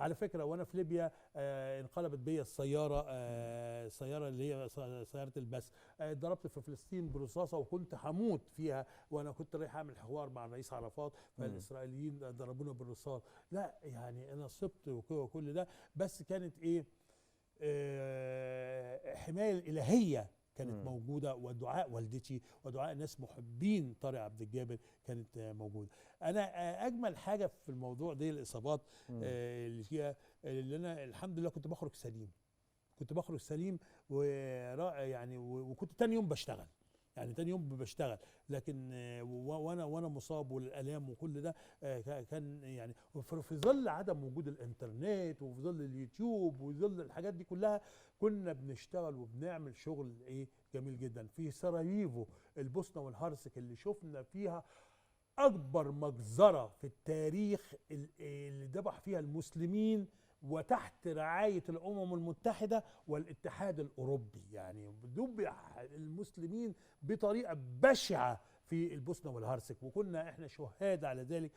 على فكره وانا في ليبيا انقلبت بيا السياره، السياره اللي هي سياره البث، ضربت في فلسطين برصاصه وكنت هموت فيها، وانا كنت رايح اعمل حوار مع الرئيس عرفات، فالاسرائيليين ضربونا بالرصاص. لا يعني انا صبت وكل ده، بس كانت ايه، حمايه الالهيه كانت موجوده، ودعاء والدتي ودعاء ناس محبين طارق عبد الجابر كانت موجوده. انا اجمل حاجه في الموضوع دي الاصابات اللي فيها، اللي انا الحمد لله كنت بخرج سليم، كنت بخرج سليم يعني وكنت تاني يوم بشتغل، يعني تاني يوم بشتغل، لكن وانا مصاب والالام وكل ده كان يعني في ظل عدم وجود الانترنت وفي ظل اليوتيوب وفي ظل الحاجات دي كلها، كنا بنشتغل وبنعمل شغل ايه جميل جدا في سراييفو البوسنه والهرسك، اللي شفنا فيها اكبر مجزره في التاريخ اللي ذبح فيها المسلمين وتحت رعايه الامم المتحده والاتحاد الاوروبي، يعني ذبح المسلمين بطريقه بشعه في البوسنه والهرسك، وكنا احنا شهاد على ذلك.